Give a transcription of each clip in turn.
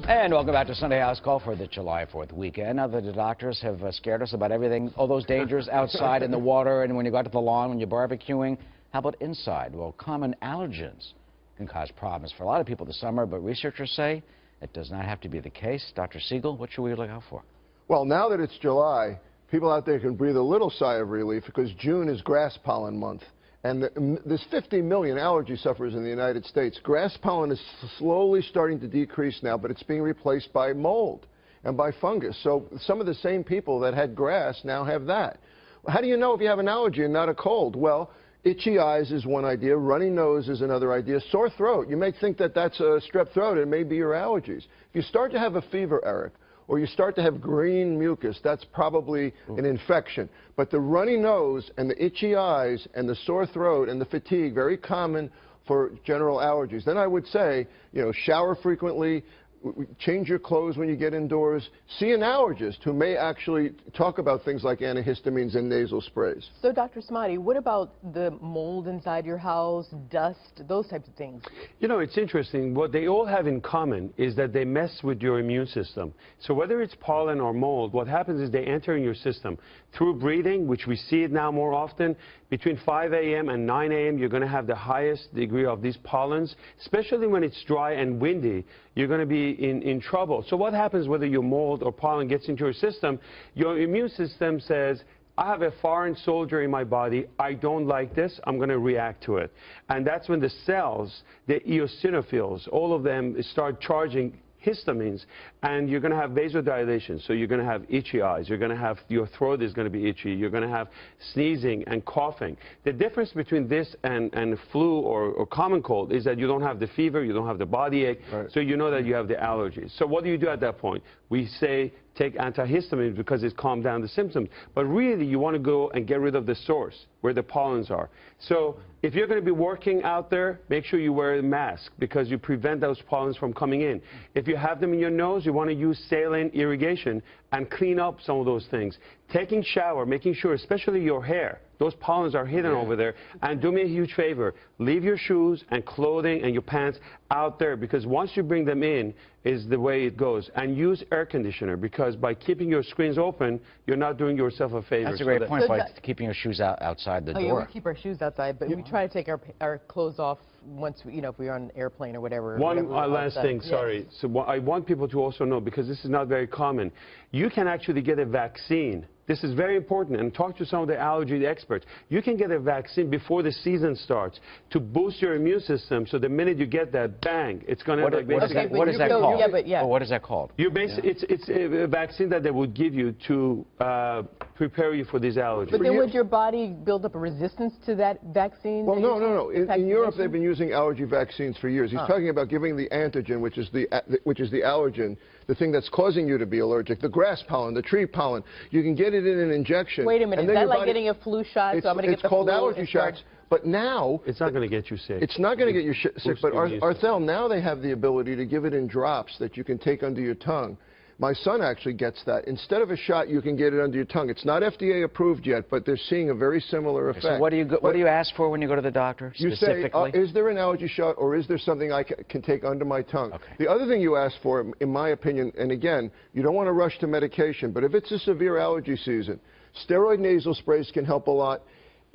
And welcome back to Sunday House Call for the July 4th weekend. Now that the doctors have scared us about everything, all those dangers outside in the water and when you go out to the lawn, when you're barbecuing, how about inside? Well, common allergens can cause problems for a lot of people this summer, but researchers say it does not have to be the case. Dr. Siegel, what should we look out for? Well, now that it's July, people out there can breathe a little sigh of relief because June is grass pollen month. And there's 50 million allergy sufferers in the United States. Grass pollen is slowly starting to decrease now, but it's being replaced by mold and by fungus. So some of the same people that had grass now have that. How do you know if you have an allergy and not a cold? Well, itchy eyes is one idea. Runny nose is another idea. Sore throat. You may think that that's a strep throat. It may be your allergies. If you start to have a fever, Eric, or you start to have green mucus, that's probably an infection. But the runny nose and the itchy eyes and the sore throat and the fatigue, very common for general allergies. Then I would say, you know, shower frequently, change your clothes when you get indoors, see an allergist who may actually talk about things like antihistamines and nasal sprays. So, Dr. Samadi, what about the mold inside your house, dust, those types of things? You know, it's interesting. What they all have in common is that they mess with your immune system. So whether it's pollen or mold, what happens is they enter in your system through breathing, which we see it now more often. Between 5 a.m. and 9 a.m., you're going to have the highest degree of these pollens, especially when it's dry and windy. You're going to be in trouble. So what happens whether your mold or pollen gets into your system? Your immune system says, I have a foreign soldier in my body. I don't like this. I'm going to react to it. And that's when the cells, the eosinophils, all of them start charging histamines, and you're going to have vasodilation, so you're going to have itchy eyes, you're going to have, your throat is going to be itchy, you're going to have sneezing and coughing. The difference between this and flu or common cold is that you don't have the fever, you don't have the body ache, so you know that you have the allergies. So what do you do at that point? We say take antihistamines because it calms down the symptoms, but really you want to go and get rid of the source where the pollens are. So if you're going to be working out there, make sure you wear a mask because you prevent those pollens from coming in. If you have them in your nose, you want to use saline irrigation and clean up some of those things. Taking shower, making sure, especially your hair, those pollens are hidden over there. And do me a huge favor, leave your shoes and clothing and your pants out there, because once you bring them in is the way it goes. And use air conditioner, because by keeping your screens open, you're not doing yourself a favor. That's a great point, by keeping your shoes outside the door. Yeah, we keep our shoes outside, but we try to take our clothes off once, you know, if we're on an airplane or whatever. One last thing, sorry. Yes. So I want people to also know, because this is not very common, you can actually get a vaccine. This is very important, and talk to some of the allergy experts. You can get a vaccine before the season starts to boost your immune system, so the minute you get that, bang, it's going to what is that called? Well, what is that called? It's a vaccine that they would give you to prepare you for these allergies. But then would your body build up a resistance to that vaccine? Well, no. In Europe, they've been using allergy vaccines for years. He's talking about giving the antigen, which is the allergen, the thing that's causing you to be allergic, the grass pollen, the tree pollen. You can get it in an injection. Wait a minute, is that like getting a flu shot? So I'm going to get the flu. It's called allergy shots. But now... It's not going to get you sick. It's not going to get you sick, but Arthel, now they have the ability to give it in drops that you can take under your tongue. My son actually gets that. Instead of a shot, you can get it under your tongue. It's not FDA approved yet, but they're seeing a very similar effect. So what do you ask for when you go to the doctor specifically? You say, is there an allergy shot, or is there something I can take under my tongue? Okay. The other thing you ask for, in my opinion, and again, you don't want to rush to medication, but if it's a severe allergy season, steroid nasal sprays can help a lot.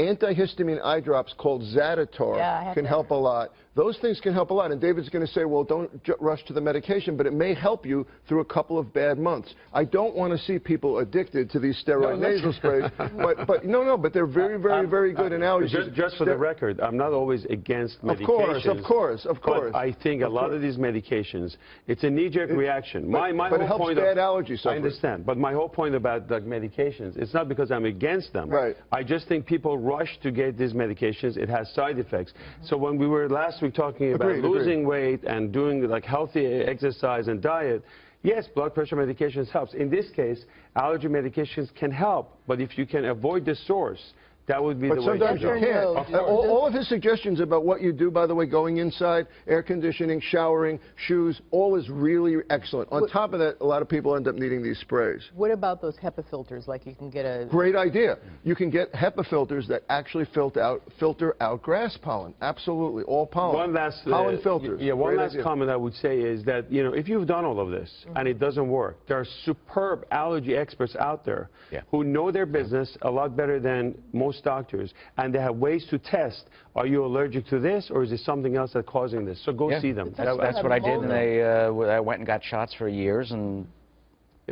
Antihistamine eye drops called Zaditor can help a lot. Those things can help a lot. And David's going to say, well, don't rush to the medication, but it may help you through a couple of bad months. I don't want to see people addicted to these steroid nasal sprays. But they're very, very good in allergies. Just for the record, I'm not always against medications. Of course. But I think a lot of these medications, it's a knee-jerk reaction. But it helps bad allergy sufferers. I understand. But my whole point about medications, it's not because I'm against them. Right. I just think people rush to get these medications. It has side effects. So when we were last week talking about losing weight and doing like healthy exercise and diet, yes, blood pressure medications helps. In this case, allergy medications can help, but if you can avoid the source, That would be But the way sometimes to go. you can't. Of course. All of his suggestions about what you do, by the way, going inside, air conditioning, showering, shoes, all is really excellent. On top of that, a lot of people end up needing these sprays. What about those HEPA filters? Like you can get a... Great idea. You can get HEPA filters that actually filter out grass pollen. Absolutely, all pollen. One last pollen filters. Yeah, one Great last idea. comment I would say is that, you know, if you've done all of this and it doesn't work, there are superb allergy experts out there who know their business a lot better than most doctors, and they have ways to test, are you allergic to this or is it something else that's causing this? So go see them. That's what I did, and I went and got shots for years, and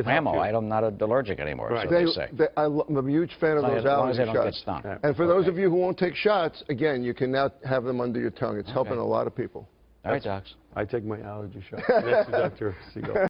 ammo. I'm not allergic anymore, Right. so they say. I'm a huge fan of those As long as allergy they don't get shots. stung. Yeah. And for those of you who won't take shots, again, you can now have them under your tongue. It's helping a lot of people. All right, docs. I take my allergy shot. Next to Dr. Siegel.